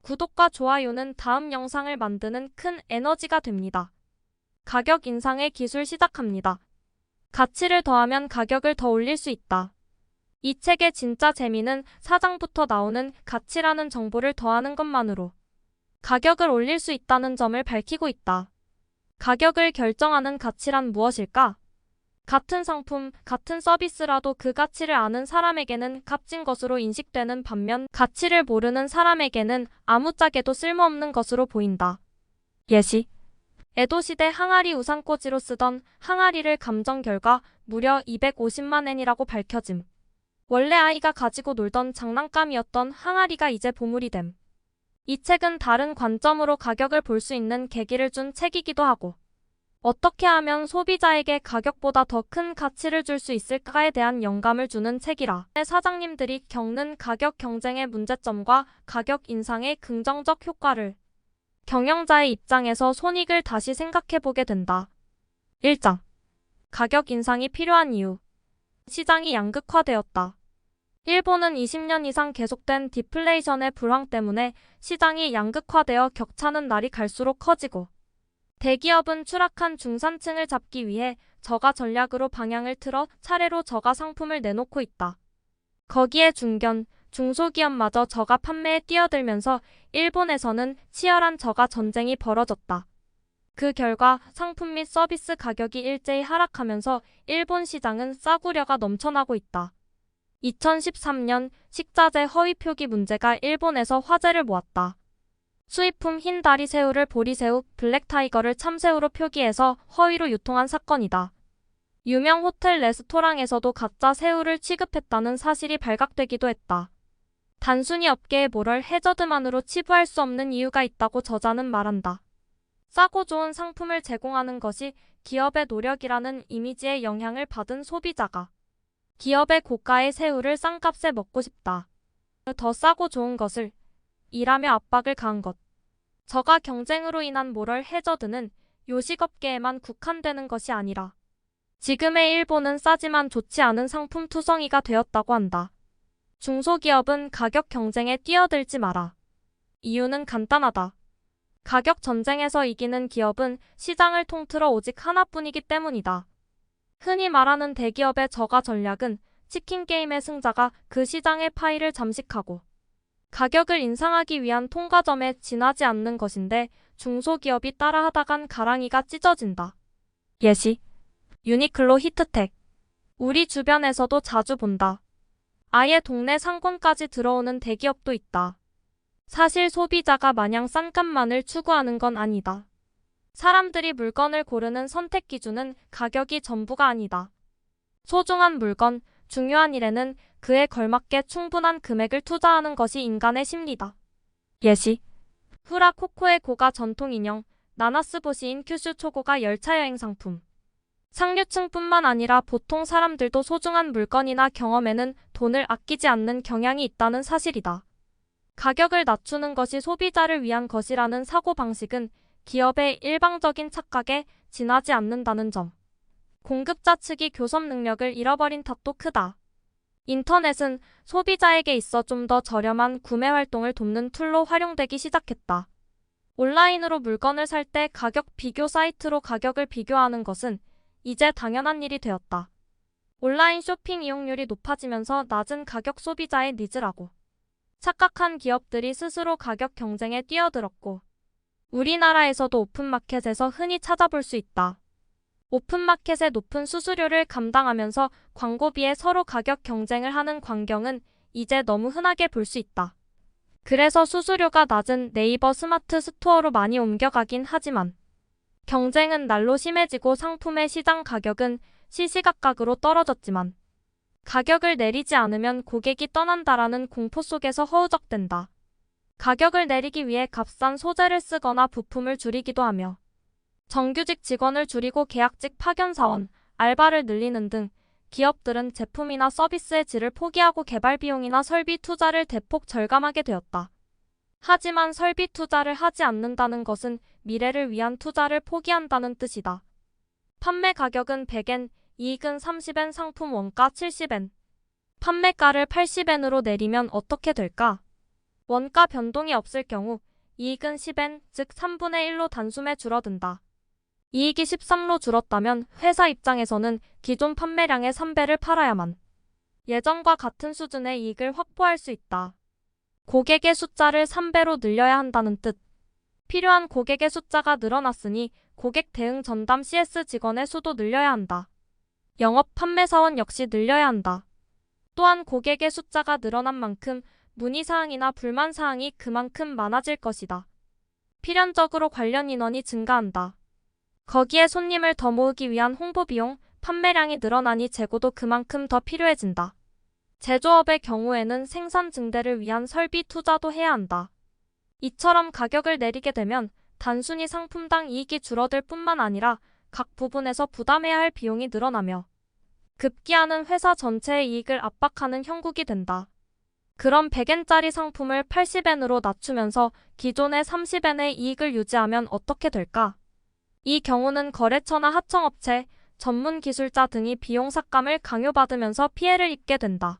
구독과 좋아요는 다음 영상을 만드는 큰 에너지가 됩니다. 가격 인상의 기술 시작합니다. 가치를 더하면 가격을 더 올릴 수 있다. 이 책의 진짜 재미는 사장부터 나오는 가치라는 정보를 더하는 것만으로 가격을 올릴 수 있다는 점을 밝히고 있다. 가격을 결정하는 가치란 무엇일까? 같은 상품, 같은 서비스라도 그 가치를 아는 사람에게는 값진 것으로 인식되는 반면 가치를 모르는 사람에게는 아무짝에도 쓸모없는 것으로 보인다. 예시: 에도시대 항아리 우산꽂이로 쓰던 항아리를 감정 결과 무려 250만 엔이라고 밝혀짐. 원래 아이가 가지고 놀던 장난감이었던 항아리가 이제 보물이 됨. 이 책은 다른 관점으로 가격을 볼 수 있는 계기를 준 책이기도 하고, 어떻게 하면 소비자에게 가격보다 더 큰 가치를 줄 수 있을까에 대한 영감을 주는 책이라. 사장님들이 겪는 가격 경쟁의 문제점과 가격 인상의 긍정적 효과를 경영자의 입장에서 손익을 다시 생각해보게 된다. 1장. 가격 인상이 필요한 이유. 시장이 양극화되었다. 일본은 20년 이상 계속된 디플레이션의 불황 때문에 시장이 양극화되어 격차는 날이 갈수록 커지고, 대기업은 추락한 중산층을 잡기 위해 저가 전략으로 방향을 틀어 차례로 저가 상품을 내놓고 있다. 거기에 중견, 중소기업마저 저가 판매에 뛰어들면서 일본에서는 치열한 저가 전쟁이 벌어졌다. 그 결과 상품 및 서비스 가격이 일제히 하락하면서 일본 시장은 싸구려가 넘쳐나고 있다. 2013년 식자재 허위 표기 문제가 일본에서 화제를 모았다. 수입품 흰다리 새우를 보리새우, 블랙타이거를 참새우로 표기해서 허위로 유통한 사건이다. 유명 호텔 레스토랑에서도 가짜 새우를 취급했다는 사실이 발각되기도 했다. 단순히 업계의 모럴 해저드만으로 치부할 수 없는 이유가 있다고 저자는 말한다. 싸고 좋은 상품을 제공하는 것이 기업의 노력이라는 이미지의 영향을 받은 소비자가 기업의 고가의 새우를 싼 값에 먹고 싶다. 더 싸고 좋은 것을 일하며 압박을 가한 것. 저가 경쟁으로 인한 모럴 해저드는 요식업계에만 국한되는 것이 아니라 지금의 일본은 싸지만 좋지 않은 상품 투성이가 되었다고 한다. 중소기업은 가격 경쟁에 뛰어들지 마라. 이유는 간단하다. 가격 전쟁에서 이기는 기업은 시장을 통틀어 오직 하나뿐이기 때문이다. 흔히 말하는 대기업의 저가 전략은 치킨 게임의 승자가 그 시장의 파이를 잠식하고 가격을 인상하기 위한 통과점에 지나지 않는 것인데, 중소기업이 따라하다간 가랑이가 찢어진다. 예시: 유니클로 히트텍. 우리 주변에서도 자주 본다. 아예 동네 상권까지 들어오는 대기업도 있다. 사실 소비자가 마냥 싼 값만을 추구하는 건 아니다. 사람들이 물건을 고르는 선택 기준은 가격이 전부가 아니다. 소중한 물건, 중요한 일에는 그에 걸맞게 충분한 금액을 투자하는 것이 인간의 심리다. 예시: 후라 코코의 고가 전통 인형, 나나스보시인 큐슈 초고가 열차 여행 상품. 상류층뿐만 아니라 보통 사람들도 소중한 물건이나 경험에는 돈을 아끼지 않는 경향이 있다는 사실이다. 가격을 낮추는 것이 소비자를 위한 것이라는 사고방식은 기업의 일방적인 착각에 지나지 않는다는 점. 공급자 측이 교섭 능력을 잃어버린 탓도 크다. 인터넷은 소비자에게 있어 좀 더 저렴한 구매 활동을 돕는 툴로 활용되기 시작했다. 온라인으로 물건을 살 때 가격 비교 사이트로 가격을 비교하는 것은 이제 당연한 일이 되었다. 온라인 쇼핑 이용률이 높아지면서 낮은 가격 소비자의 니즈라고 착각한 기업들이 스스로 가격 경쟁에 뛰어들었고, 우리나라에서도 오픈마켓에서 흔히 찾아볼 수 있다. 오픈마켓의 높은 수수료를 감당하면서 광고비에 서로 가격 경쟁을 하는 광경은 이제 너무 흔하게 볼 수 있다. 그래서 수수료가 낮은 네이버 스마트 스토어로 많이 옮겨가긴 하지만 경쟁은 날로 심해지고 상품의 시장 가격은 시시각각으로 떨어졌지만 가격을 내리지 않으면 고객이 떠난다라는 공포 속에서 허우적댄다. 가격을 내리기 위해 값싼 소재를 쓰거나 부품을 줄이기도 하며 정규직 직원을 줄이고 계약직 파견 사원, 알바를 늘리는 등 기업들은 제품이나 서비스의 질을 포기하고 개발 비용이나 설비 투자를 대폭 절감하게 되었다. 하지만 설비 투자를 하지 않는다는 것은 미래를 위한 투자를 포기한다는 뜻이다. 판매 가격은 100엔, 이익은 30엔, 상품 원가 70엔. 판매가를 80엔으로 내리면 어떻게 될까? 원가 변동이 없을 경우 이익은 10엔, 즉 3분의 1로 단숨에 줄어든다. 이익이 13로 줄었다면 회사 입장에서는 기존 판매량의 3배를 팔아야만 예전과 같은 수준의 이익을 확보할 수 있다. 고객의 숫자를 3배로 늘려야 한다는 뜻. 필요한 고객의 숫자가 늘어났으니 고객 대응 전담 CS 직원의 수도 늘려야 한다. 영업 판매사원 역시 늘려야 한다. 또한 고객의 숫자가 늘어난 만큼 문의사항이나 불만사항이 그만큼 많아질 것이다. 필연적으로 관련 인원이 증가한다. 거기에 손님을 더 모으기 위한 홍보비용, 판매량이 늘어나니 재고도 그만큼 더 필요해진다. 제조업의 경우에는 생산 증대를 위한 설비 투자도 해야 한다. 이처럼 가격을 내리게 되면 단순히 상품당 이익이 줄어들 뿐만 아니라 각 부분에서 부담해야 할 비용이 늘어나며 급기야는 회사 전체의 이익을 압박하는 형국이 된다. 그럼 100엔짜리 상품을 80엔으로 낮추면서 기존의 30엔의 이익을 유지하면 어떻게 될까? 이 경우는 거래처나 하청업체, 전문 기술자 등이 비용 삭감을 강요받으면서 피해를 입게 된다.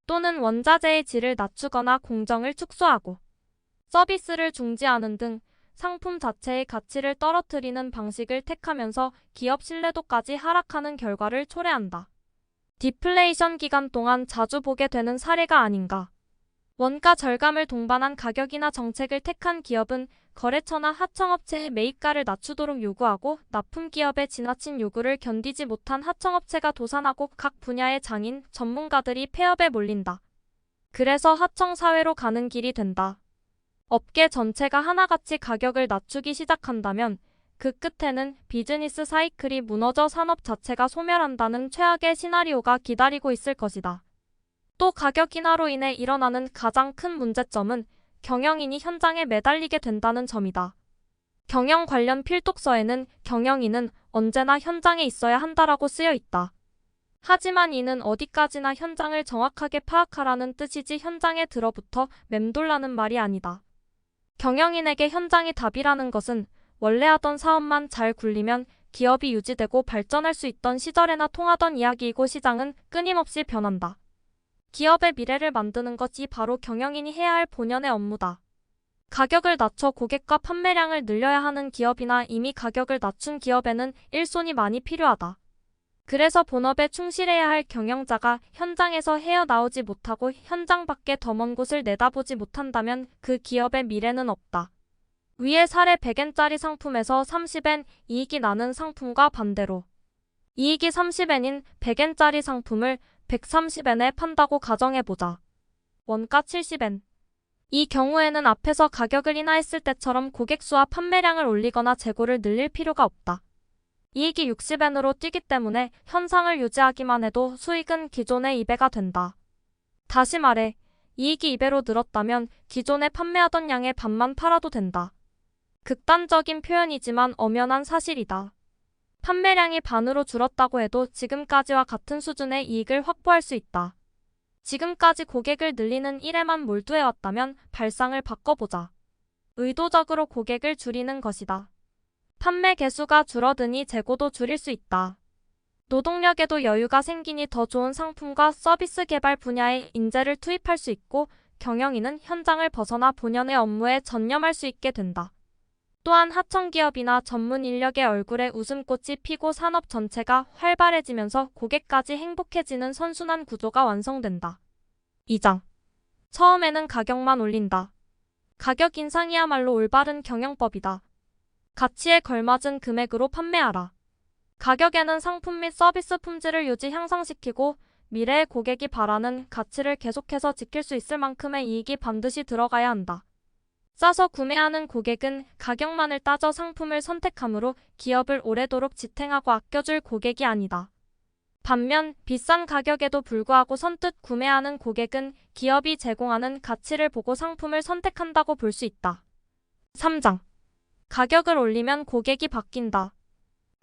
또는 원자재의 질을 낮추거나 공정을 축소하고 서비스를 중지하는 등 상품 자체의 가치를 떨어뜨리는 방식을 택하면서 기업 신뢰도까지 하락하는 결과를 초래한다. 디플레이션 기간 동안 자주 보게 되는 사례가 아닌가. 원가 절감을 동반한 가격이나 정책을 택한 기업은 거래처나 하청업체의 매입가를 낮추도록 요구하고 납품기업의 지나친 요구를 견디지 못한 하청업체가 도산하고 각 분야의 장인, 전문가들이 폐업에 몰린다. 그래서 하청사회로 가는 길이 된다. 업계 전체가 하나같이 가격을 낮추기 시작한다면 그 끝에는 비즈니스 사이클이 무너져 산업 자체가 소멸한다는 최악의 시나리오가 기다리고 있을 것이다. 또 가격 인하로 인해 일어나는 가장 큰 문제점은 경영인이 현장에 매달리게 된다는 점이다. 경영 관련 필독서에는 경영인은 언제나 현장에 있어야 한다라고 쓰여 있다. 하지만 이는 어디까지나 현장을 정확하게 파악하라는 뜻이지 현장에 들어붙어 맴돌라는 말이 아니다. 경영인에게 현장이 답이라는 것은 원래 하던 사업만 잘 굴리면 기업이 유지되고 발전할 수 있던 시절에나 통하던 이야기이고 시장은 끊임없이 변한다. 기업의 미래를 만드는 것이 바로 경영인이 해야 할 본연의 업무다. 가격을 낮춰 고객과 판매량을 늘려야 하는 기업이나 이미 가격을 낮춘 기업에는 일손이 많이 필요하다. 그래서 본업에 충실해야 할 경영자가 현장에서 헤어나오지 못하고 현장 밖에 더 먼 곳을 내다보지 못한다면 그 기업의 미래는 없다. 위의 사례 100엔짜리 상품에서 30엔 이익이 나는 상품과 반대로 이익이 30엔인 100엔짜리 상품을 130엔에 판다고 가정해보자. 원가 70엔. 이 경우에는 앞에서 가격을 인하했을 때처럼 고객 수와 판매량을 올리거나 재고를 늘릴 필요가 없다. 이익이 60엔으로 뛰기 때문에 현상을 유지하기만 해도 수익은 기존의 2배가 된다. 다시 말해, 이익이 2배로 늘었다면 기존에 판매하던 양의 반만 팔아도 된다. 극단적인 표현이지만 엄연한 사실이다. 판매량이 반으로 줄었다고 해도 지금까지와 같은 수준의 이익을 확보할 수 있다. 지금까지 고객을 늘리는 일에만 몰두해왔다면 발상을 바꿔보자. 의도적으로 고객을 줄이는 것이다. 판매 개수가 줄어드니 재고도 줄일 수 있다. 노동력에도 여유가 생기니 더 좋은 상품과 서비스 개발 분야에 인재를 투입할 수 있고 경영인은 현장을 벗어나 본연의 업무에 전념할 수 있게 된다. 또한 하청기업이나 전문 인력의 얼굴에 웃음꽃이 피고 산업 전체가 활발해지면서 고객까지 행복해지는 선순환 구조가 완성된다. 2장. 처음에는 가격만 올린다. 가격 인상이야말로 올바른 경영법이다. 가치에 걸맞은 금액으로 판매하라. 가격에는 상품 및 서비스 품질을 유지 향상시키고 미래의 고객이 바라는 가치를 계속해서 지킬 수 있을 만큼의 이익이 반드시 들어가야 한다. 싸서 구매하는 고객은 가격만을 따져 상품을 선택하므로 기업을 오래도록 지탱하고 아껴줄 고객이 아니다. 반면 비싼 가격에도 불구하고 선뜻 구매하는 고객은 기업이 제공하는 가치를 보고 상품을 선택한다고 볼 수 있다. 3장. 가격을 올리면 고객이 바뀐다.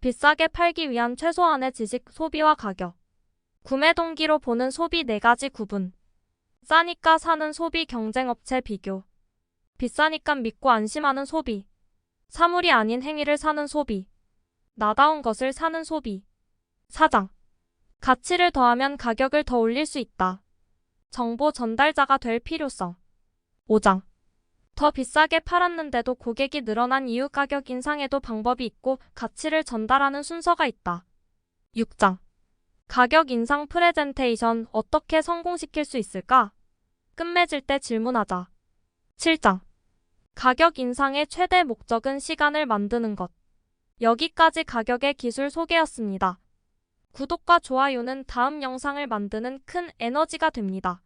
비싸게 팔기 위한 최소한의 지식, 소비와 가격. 구매 동기로 보는 소비 4가지 구분. 싸니까 사는 소비 경쟁업체 비교. 비싸니까 믿고 안심하는 소비. 사물이 아닌 행위를 사는 소비. 나다운 것을 사는 소비. 4장. 가치를 더하면 가격을 더 올릴 수 있다. 정보 전달자가 될 필요성. 5장. 더 비싸게 팔았는데도 고객이 늘어난 이유. 가격 인상에도 방법이 있고 가치를 전달하는 순서가 있다. 6장. 가격 인상 프레젠테이션 어떻게 성공시킬 수 있을까? 끝맺을 때 질문하자. 7장. 가격 인상의 최대 목적은 시간을 만드는 것. 여기까지 가격의 기술 소개였습니다. 구독과 좋아요는 다음 영상을 만드는 큰 에너지가 됩니다.